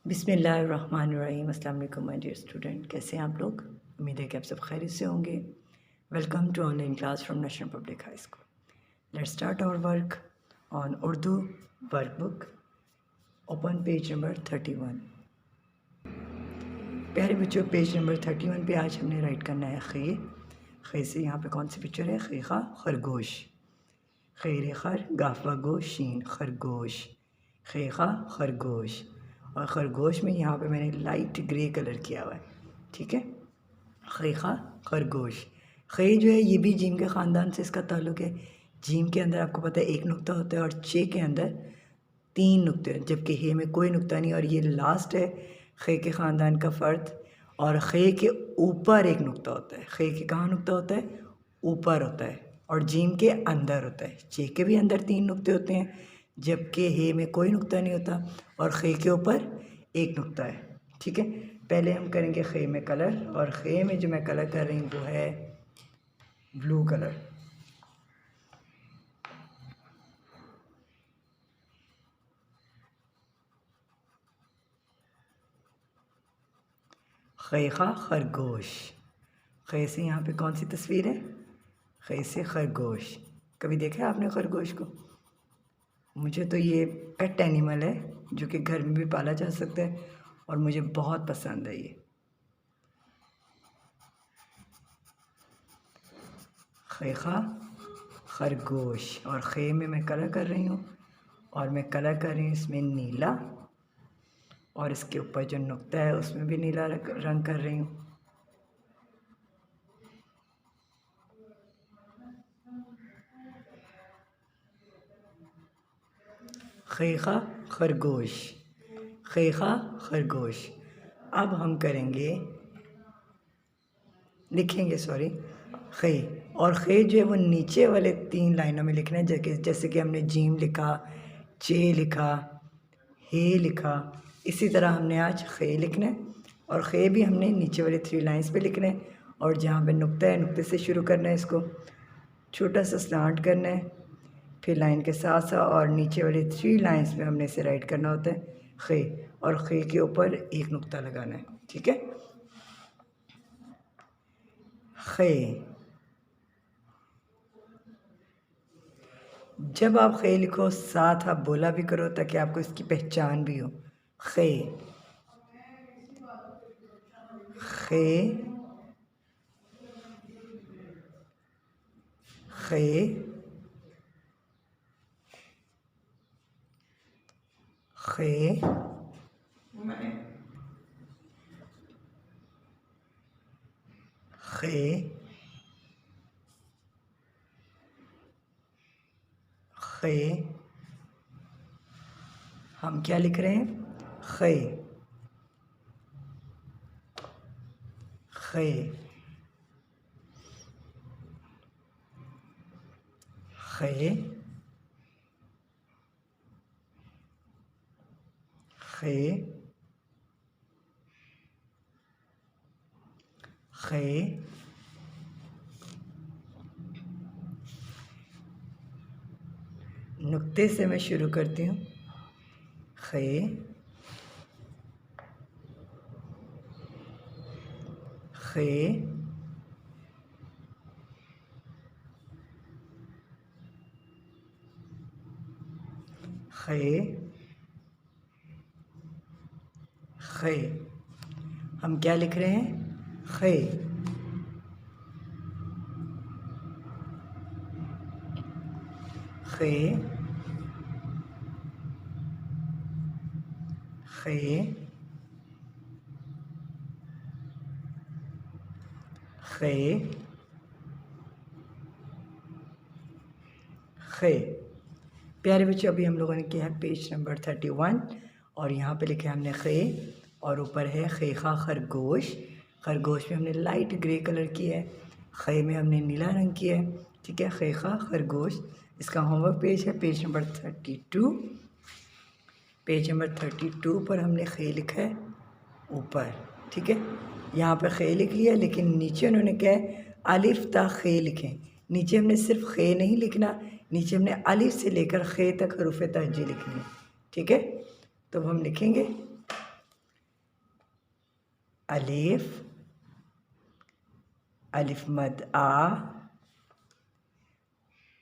बिस्मिल्लाहिर्रहमानिर्रहीम। अस्सलाम वालेकुम माय डियर स्टूडेंट, कैसे हैं आप लोग? उम्मीद है कि आप सब खैरियत से होंगे। Welcome to online class from national public high school. Let's start our work on Urdu workbook. Open page number 31। प्यारे बच्चों, पेज नंबर 31 पे आज हमने राइट करना है खे। खे से यहाँ पे कौन सी पिक्चर है? खेखा खरगोश। खैर खर गाफा गो शीन खरगोश। खेखा खरगोश। और ख़रगोश में यहाँ पे मैंने लाइट ग्रे कलर किया हुआ है, ठीक है। खेखा खरगोश। खे जो है ये भी जीम के ख़ानदान से इसका ताल्लुक़ है। जीम के अंदर आपको पता है एक नुक्ता होता है और चे के अंदर 3 नुक्ते हैं, जबकि हे में कोई नुक्ता नहीं। और ये लास्ट है खे के ख़ानदान का फ़र्द। और खे के ऊपर एक नुक्ता होता है। खे के कहाँ नुक्ता होता है? ऊपर होता है। और जीम के अंदर होता है। चे के भी अंदर 3 नुक्ते होते हैं, जबकि हे में कोई नुक्ता नहीं होता और खे के ऊपर एक नुक्ता है, ठीक है। पहले हम करेंगे खे में कलर, और खे में जो मैं कलर कर रही हूँ वो है ब्लू कलर। खेखा खरगोश। खे से यहाँ पे कौन सी तस्वीर है? खे से खरगोश। कभी देखा है आपने खरगोश को? मुझे तो ये पेट एनिमल है जो कि घर में भी पाला जा सकता है और मुझे बहुत पसंद है ये। खेखा खरगोश। और खे में मैं कलर कर रही हूँ, और मैं कलर कर रही हूँ इसमें नीला, और इसके ऊपर जो नुक्ता है उसमें भी नीला रंग कर रही हूँ। खेखा खरगोश। खेखा खरगोश। अब हम करेंगे, लिखेंगे खे। और खे जो है वो नीचे वाले 3 लाइनों में लिखना है, जैसे कि हमने जीम लिखा, चे लिखा, हे लिखा। इसी तरह हमने आज खे लिखना है, और खे भी हमने नीचे वाले 3 लाइन्स पे लिखना है। और जहाँ पे नुक्ता है नुक्ते से शुरू करना है, इसको छोटा सा स्लांट करना है, फिर लाइन के साथ साथ और नीचे वाले 3 लाइन्स में हमने इसे राइट करना होता है खे, और खे के ऊपर एक नुक्ता लगाना है, ठीक है। खे। जब आप खे लिखो साथ आप बोला भी करो ताकि आपको इसकी पहचान भी हो। खे खे खे खे खे खे। हम क्या लिख रहे हैं? खे खे खे खे खे। नुक्ते से मैं शुरू करती हूँ। खे खे खे खे। हम क्या लिख रहे हैं? खे खे खे खे खे। प्यारे बच्चों, अभी हम लोगों ने किया है पेज नंबर 31, और यहाँ पे लिखे हमने खे, और ऊपर है खेखा खरगोश। खरगोश में हमने लाइट ग्रे कलर किया है, खे में हमने नीला रंग किया है, ठीक है। खेखा खरगोश। इसका होमवर्क पेज है पेज नंबर 32। पेज नंबर 32 पर हमने खे लिखा है ऊपर, ठीक है। यहाँ पे खे लिख लिया, लेकिन नीचे उन्होंने क्या है? अलिफ ता खे लिखें। नीचे हमने सिर्फ खे नहीं लिखना, नीचे हमने अलिफ से लेकर खे तक हरूफ तहज्जी लिखनी है, ठीक है। तो हम लिखेंगे अलिफ, अलिफ मद आ,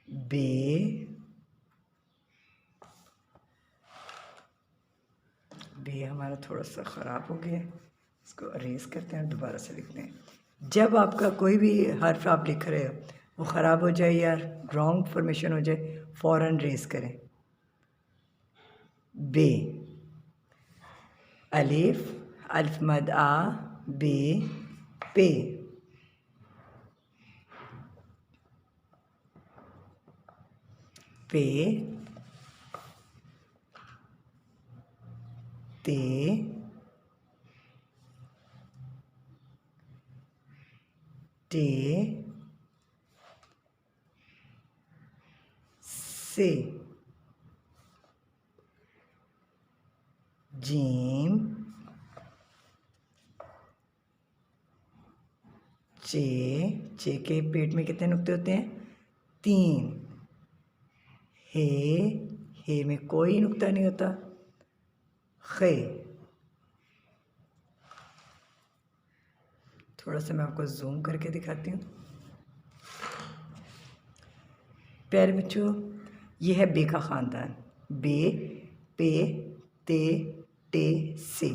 बे, बे हमारा थोड़ा सा ख़राब हो गया, इसको अरेज करते हैं और दोबारा से लिखते हैं। जब आपका कोई भी हर्फ आप लिख रहे हो वो ख़राब हो जाए या रॉन्ग फॉर्मेशन हो जाए, फ़ौरन रेज करें। बे, अलिफ, अलिफ मद आ, बे, पे, पे, ते, टे, से, जीम, चे के पेट में कितने नुक्ते होते हैं? 3। हे में कोई नुक्ता नहीं होता। खे, थोड़ा सा मैं आपको जूम करके दिखाती हूँ। प्यारे बच्चों, ये है बे का ख़ानदान। बे, पे, ते, टे, से,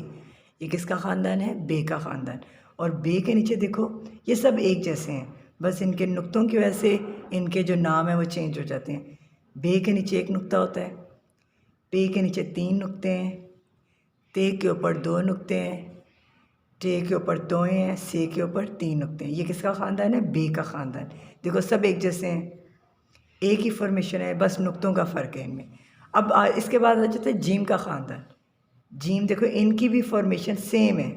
ये किसका ख़ानदान है? बे का ख़ानदान। और बे के नीचे देखो, ये सब एक जैसे हैं, बस इनके नुक्तों की वजह से इनके जो नाम है वो चेंज हो जाते हैं। बे के नीचे एक नुक्ता होता है, पे के नीचे 3 नुक्ते हैं, ते के ऊपर 2 नुक्ते हैं, टे के ऊपर 2 हैं, से के ऊपर 3 नुक्ते हैं। ये किसका ख़ानदान है? बे का ख़ानदान। देखो सब एक जैसे हैं, एक ही फॉर्मेशन है, बस नुक्तों का फ़र्क है इनमें। अब इसके बाद आ जाता है जीम का ख़ानदान। जीम देखो, इनकी भी फॉर्मेशन सेम है,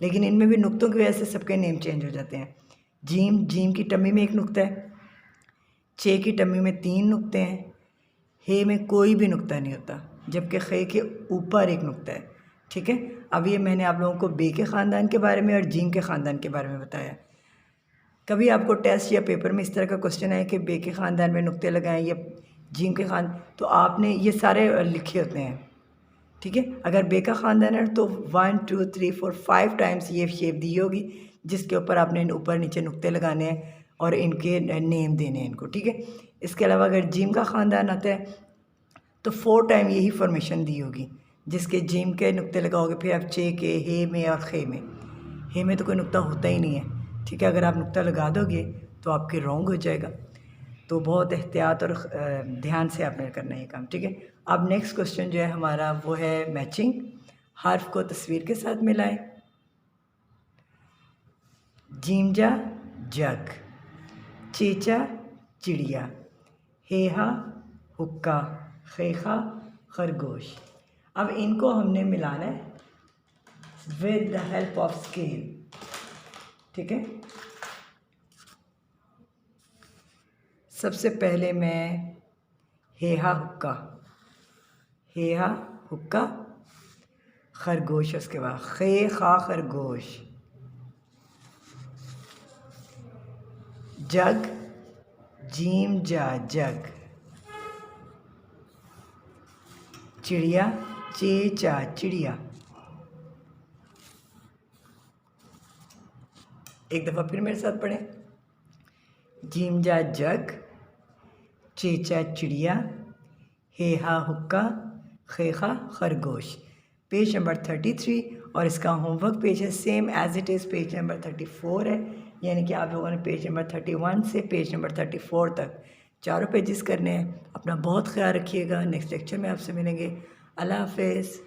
लेकिन इनमें भी नुक्तों की वजह से सबके नेम चेंज हो जाते हैं। जीम की टम्मी में 1 नुक्ता है, चे की टम्मी में 3 नुक्ते हैं, हे में कोई भी नुक्ता नहीं होता, जबकि खे के ऊपर 1 नुक्ता है। ठीक है, अब ये मैंने आप लोगों को बे के ख़ानदान के बारे में और जीम के ख़ानदान के बारे में बताया। कभी आपको टेस्ट या पेपर में इस तरह का क्वेश्चन आए कि बे के ख़ानदान में नुक्ते लगाएं या जीम के तो आपने ये सारे लिखे होते हैं। ठीक है, अगर बे का ख़ानदान है तो 1 2 3 4 5 टाइम्स ये शेप दी होगी, जिसके ऊपर आपने ऊपर नीचे नुक्ते लगाने हैं और इनके नेम देने हैं इनको। ठीक है, इसके अलावा अगर जीम का ख़ानदान आता है तो 4 टाइम यही फॉर्मेशन दी होगी, जिसके जीम के नुक्ते लगाओगे, फिर आप चे के, हे में और खे में। हे में तो कोई नुक्ता होता ही नहीं है। ठीक है, अगर आप नुक्ता लगा दोगे तो आपके रॉन्ग हो जाएगा, तो बहुत एहतियात और ध्यान से आपने करना है ये काम। ठीक है, अब नेक्स्ट क्वेश्चन जो है हमारा वो है मैचिंग। हर्फ को तस्वीर के साथ मिलाएं। जीमजा जग, चेचा चिड़िया, हेहा हुक्का, खेखा खरगोश। अब इनको हमने मिलाना है with the help of scale. ठीक है, सबसे पहले मैं हेहा हुक्का, हेहा हुक्का खरगोश, उसके बाद खे खा खरगोश, जग जीम जा जग, चिड़िया चे चा चिड़िया। एक दफ़ा फिर मेरे साथ पढ़ें। जीम जा जग, चेचा चिड़िया, हेहा हुक्का, खेखा खरगोश। पेज नंबर 33 और इसका होमवर्क पेज है same as it is page number 34 है, यानी कि आप लोगों ने पेज नंबर 31 से पेज नंबर 34 तक चारों पेजेस करने हैं। अपना बहुत ख्याल रखिएगा। नेक्स्ट लेक्चर में आपसे मिलेंगे। अल्लाह हाफ़िज़।